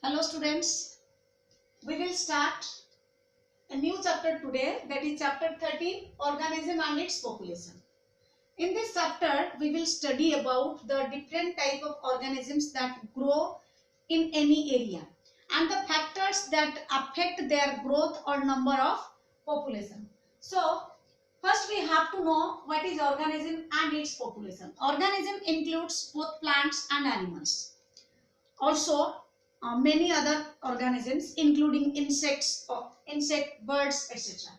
Hello students, we will start a new chapter today, that is chapter 13, organism and its population. In this chapter, we will study about the different type of organisms that grow in any area and the factors that affect their growth or number of population. So, first we have to know what is organism and its population. Organism includes both plants and animals. Also, many other organisms including insect, birds, etc.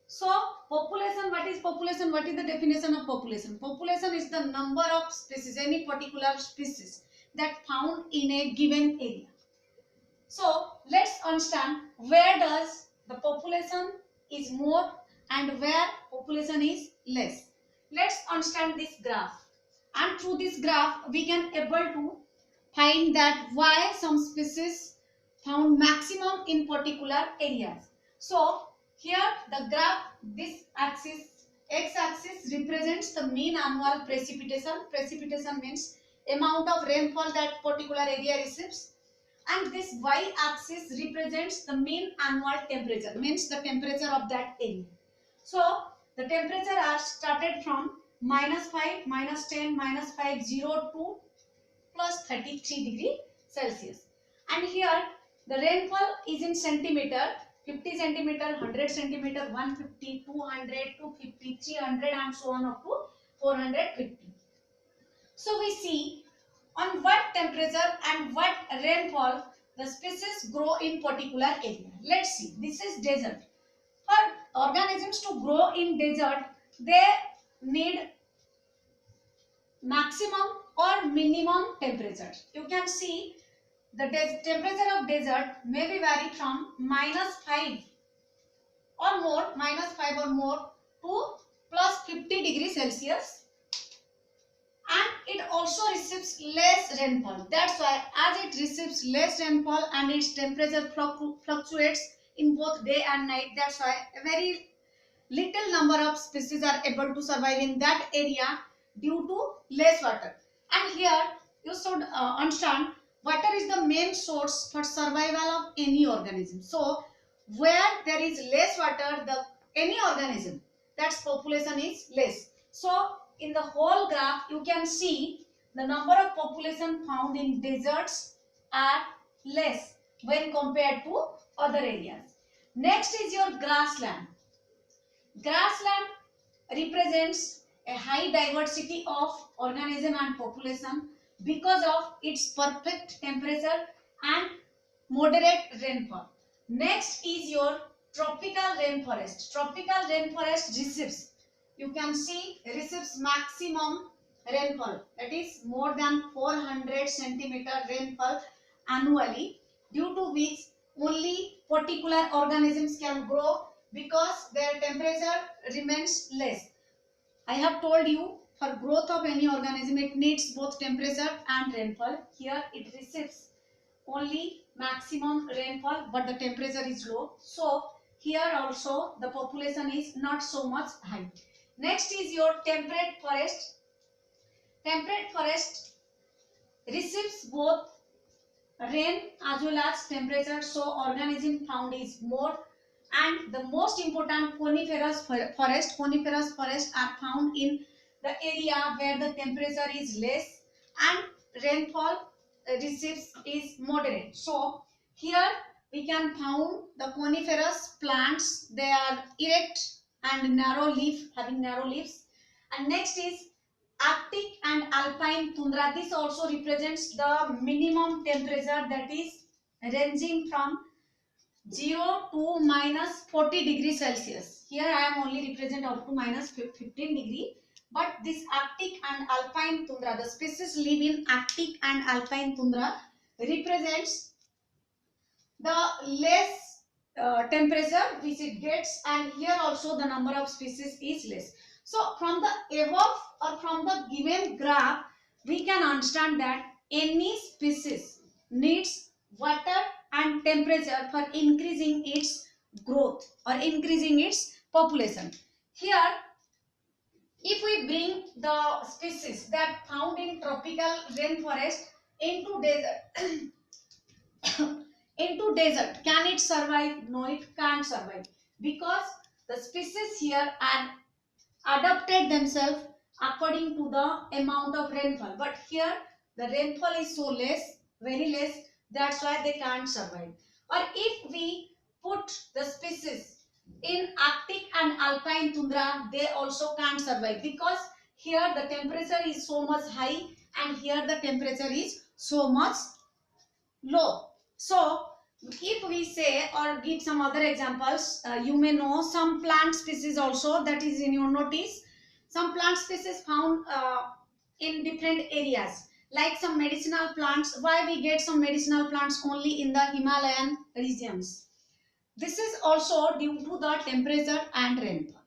So, population, what is population? What is the definition of population? Population is the number of species, any particular species that found in a given area. So, let's understand where does the population is more and where population is less. Let's understand this graph, and through this graph we can able to find that why some species found maximum in particular areas. So here the graph, this axis, x-axis represents the mean annual precipitation. Precipitation means amount of rainfall that particular area receives, and this y-axis represents the mean annual temperature, means the temperature of that area. So the temperature are started from -5, -10, -5, 0 to plus 33 degree Celsius. And here the rainfall is in centimeter, 50 centimeter, 100 centimeter, 150, 200, 250, 300 and so on up to 450. So we see on what temperature and what rainfall the species grow in particular area. Let's see, this is desert. For organisms to grow in desert, they need maximum or minimum temperature. You can see the temperature of desert may be vary from -5 or more, -5 or more to plus 50 degrees Celsius, and it also receives less rainfall. That's why as it receives less rainfall and its temperature fluctuates in both day and night, that's why a very little number of species are able to survive in that area due to less water. And here you should understand water is the main source for survival of any organism. So where there is less water, the any organism, that's population is less. So in the whole graph you can see the number of population found in deserts are less when compared to other areas. Next is your grassland. Grassland represents a high diversity of organism and population because of its perfect temperature and moderate rainfall. Next is your tropical rainforest. Tropical rainforest receives, you can see, receives maximum rainfall, that is more than 400 centimeter rainfall annually, due to which only particular organisms can grow because their temperature remains less. I have told you for growth of any organism it needs both temperature and rainfall. Here it receives only maximum rainfall but the temperature is low. So here also the population is not so much high. Next is your temperate forest. Temperate forest receives both rain as well as temperature, so organism found is more. And the most important, coniferous forest. Coniferous forests are found in the area where the temperature is less and rainfall receives is moderate. So here we can found the coniferous plants. They are erect and narrow leaf, having narrow leaves. And next is Arctic and alpine tundra. This also represents the minimum temperature, that is ranging from 0 to -40 degrees Celsius. Here I am only represent up to -15 degree. But this Arctic and alpine tundra, the species live in Arctic and alpine tundra, represents the less temperature which it gets, and here also the number of species is less. So from the above or from the given graph we can understand that any species needs water and temperature for increasing its growth or increasing its population. Here if we bring the species that found in tropical rainforest into desert into desert, can it survive? No, it can't survive, because the species here are adapted themselves according to the amount of rainfall. But here the rainfall is so less, very less, that's why they can't survive. Or if we put the species in Arctic and alpine tundra, they also can't survive, because here the temperature is so much high and here the temperature is so much low. So if we say or give some other examples, you may know some plant species also, that is in your notice. Some plant species found in different areas, like some medicinal plants. Why we get some medicinal plants only in the Himalayan regions? This is also due to the temperature and rainfall.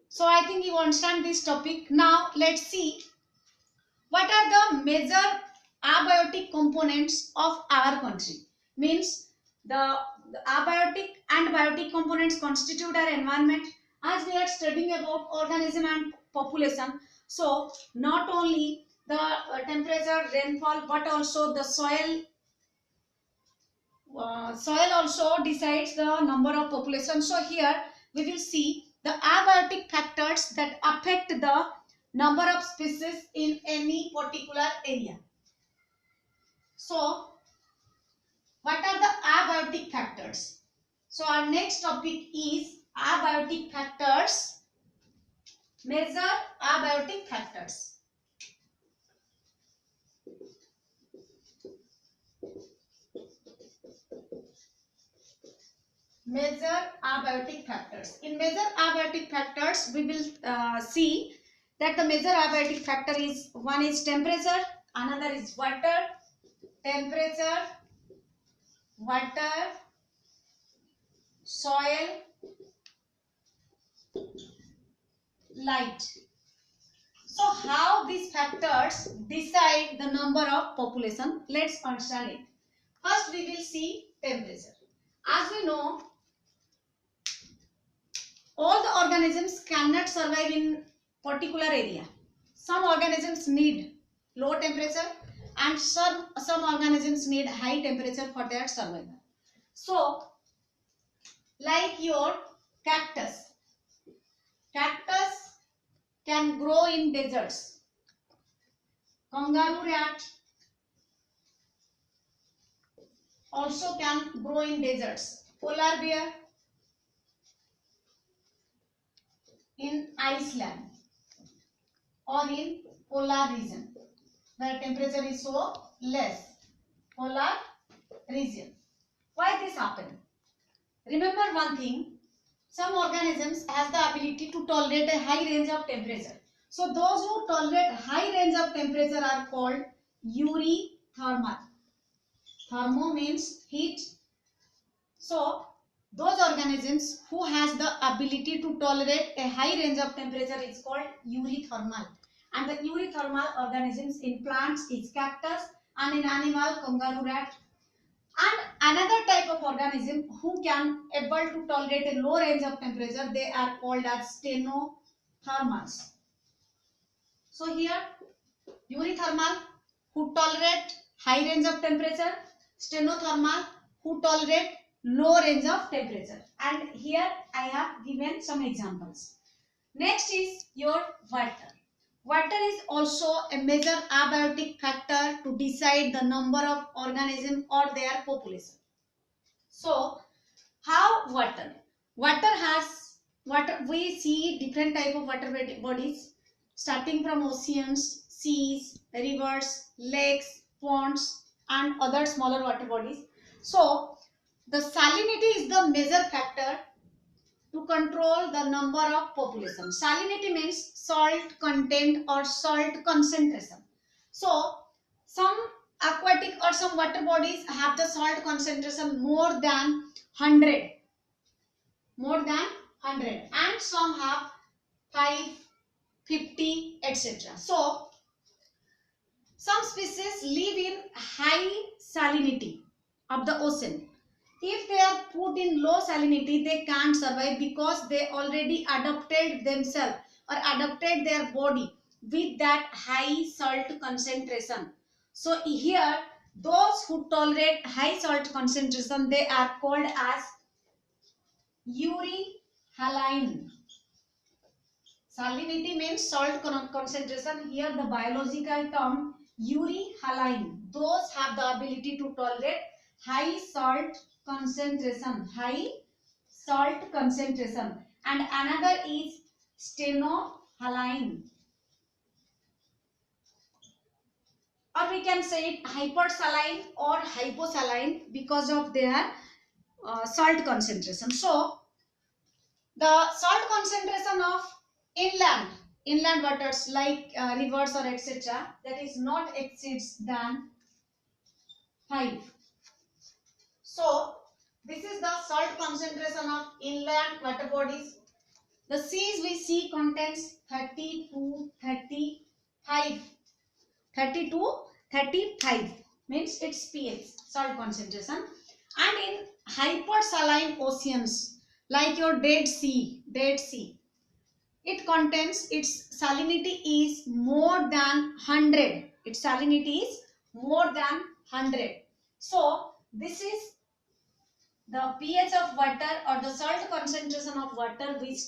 So I think you understand this topic. Now let's see what are the major abiotic components of our country. Means the abiotic and biotic components constitute our environment. As we are studying about organism and population, so not only the temperature, rainfall, but also the soil also decides the number of population. So here we will see the abiotic factors that affect the number of species in any particular area. So what are the abiotic factors? So our next topic is abiotic factors. Major abiotic factors. Major abiotic factors. In major abiotic factors, we will see that the major abiotic factor is, one is temperature, another is water, temperature, water, soil, light. So how these factors decide the number of population? Let's understand it. First we will see temperature. As we know, all the organisms cannot survive in particular area. Some organisms need low temperature and some organisms need high temperature for their survival. So like your cactus. Cactus can grow in deserts. Kangaroo rat also can grow in deserts. Polar bear in Iceland or in polar region where temperature is so less. Polar region. Why this happen? Remember one thing, some organisms has the ability to tolerate a high range of temperature. So those who tolerate high range of temperature are called eurythermal. Thermo means heat. So those organisms who has the ability to tolerate a high range of temperature is called eurythermal. And the eurythermal organisms in plants is cactus, and in animal kangaroo rat. And another type of organism who can able to tolerate a low range of temperature, they are called as stenothermals. So here eurythermal who tolerate high range of temperature, stenothermal who tolerate low range of temperature. And here I have given some examples. Next is your water. Water is also a major abiotic factor to decide the number of organisms or their population. So how water? Water, we see different type of water bodies starting from oceans, seas, rivers, lakes, ponds and other smaller water bodies. So the salinity is the major factor to control the number of population. Salinity means salt content or salt concentration. So some aquatic or some water bodies have the salt concentration more than 100, and some have 5, 50, etc. So some species live in high salinity of the ocean. If they are put in low salinity, they can't survive because they already adapted themselves or adapted their body with that high salt concentration. So here Those who tolerate high salt concentration, they are called as euryhaline. Salinity means salt concentration. Here the biological term euryhaline. Those have the ability to tolerate high salt concentration. High salt concentration. And another is stenohaline. Or we can say it hypersaline or hyposaline because of their salt concentration. So the salt concentration of inland waters like rivers or etc., that is not exceeds than 5. So this is the salt concentration of inland water bodies. The seas we see contains 30 to 35. 30 to 35 means its pH, salt concentration. And in hypersaline oceans like your Dead Sea, it contains, its salinity is more than 100. Its salinity is more than 100. So this is the pH of water or the salt concentration of water which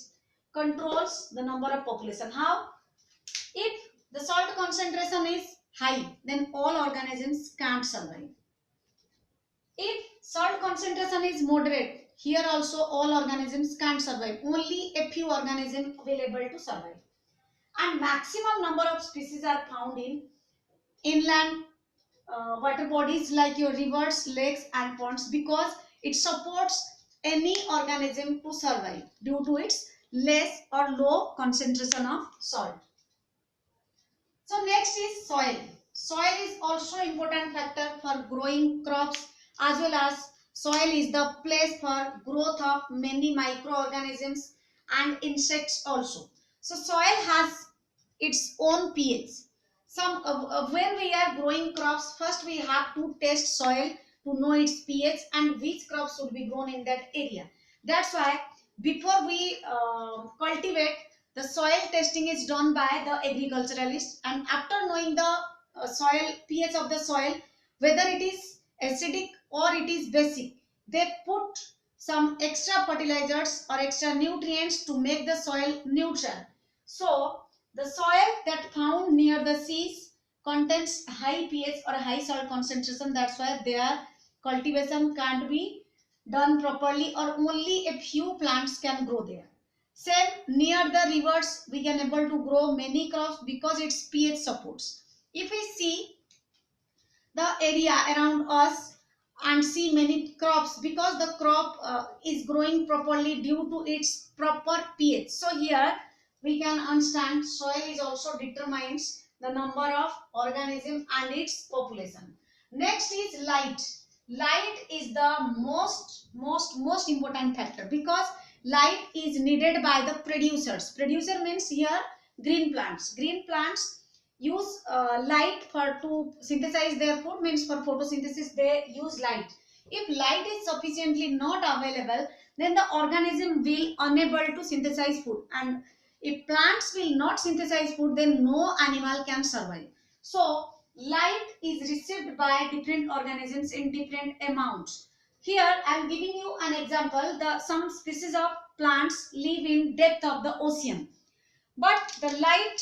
controls the number of population. How? If the salt concentration is high, then all organisms can't survive. If salt concentration is moderate, here also all organisms can't survive. Only a few organisms will able to survive. And maximum number of species are found in inland water bodies like your rivers, lakes and ponds, because it supports any organism to survive due to its less or low concentration of salt. So next is soil. Soil is also important factor for growing crops, as well as soil is the place for growth of many microorganisms and insects also. So soil has its own pH. When we are growing crops, first we have to test soil to know its pH and which crops should be grown in that area. That's why before we cultivate, the soil testing is done by the agriculturalist, and after knowing the soil pH of the soil, whether it is acidic or it is basic, they put some extra fertilizers or extra nutrients to make the soil neutral. So the soil that found near the seas contains high pH or high salt concentration. That's why their cultivation can't be done properly, or only a few plants can grow there. Same near the rivers, we can able to grow many crops because its pH supports. If we see the area around us and see many crops, because the crop is growing properly due to its proper pH. So here we can understand soil is also determines the number of organism and its population. Next is light. Light is the most important factor, because light is needed by the producers. Producer means here green plants. Green plants use light for to synthesize their food, means for photosynthesis they use light. If light is sufficiently not available, then the organism will unable to synthesize food, and if plants will not synthesize food, then no animal can survive. So light is received by different organisms in different amounts. Here I am giving you an example. Some species of plants live in depth of the ocean, but the light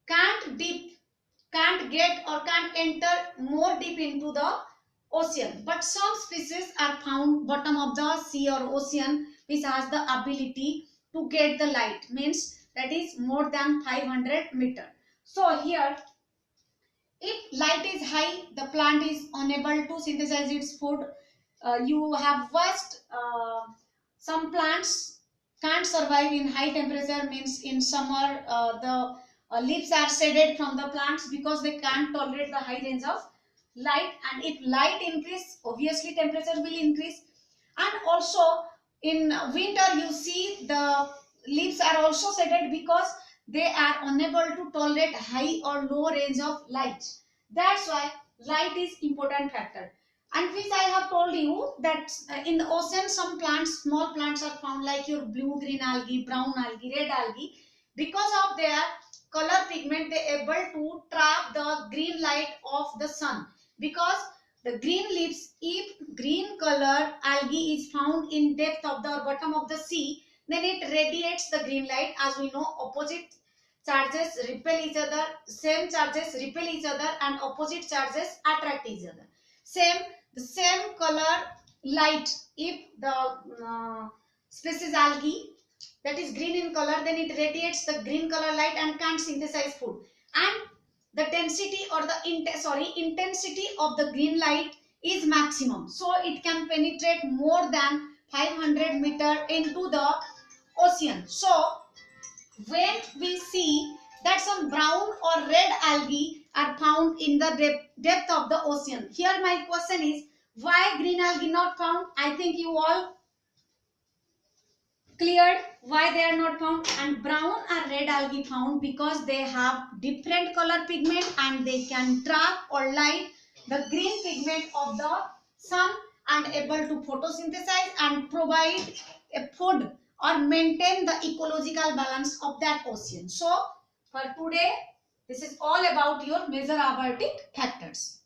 can't get or can't enter more deep into the ocean. But some species are found bottom of the sea or ocean which has the ability to get the light, means that is more than 500 meter. So here if light is high, the plant is unable to synthesize its food. You have watched some plants can't survive in high temperature, means in summer the leaves are shaded from the plants because they can't tolerate the high range of light. And if light increase, obviously temperature will increase. And also in winter you see the leaves are also shaded because they are unable to tolerate high or low range of light. That's why light is important factor. And which I have told you that in the ocean some plants, small plants are found like your blue green algae, brown algae, red algae. Because of their color pigment, they able to trap the green light of the sun, because the green leaves, if green color algae is found in depth of the or bottom of the sea, then it radiates the green light. As we know, opposite charges repel each other, same charges repel each other, and opposite charges attract each other. The same color light, if the species algae that is green in color, then it radiates the green color light and can't synthesize food. And the density or the intensity of the green light is maximum, so it can penetrate more than 500 meter into the ocean. So when we see that some brown or red algae are found in the depth of the ocean, here my question is, why green algae not found? I think you all cleared why they are not found. And brown or red algae found because they have different color pigment and they can trap or light the green pigment of the sun and able to photosynthesize and provide a food or maintain the ecological balance of that ocean. So for today, this is all about your major abiotic factors.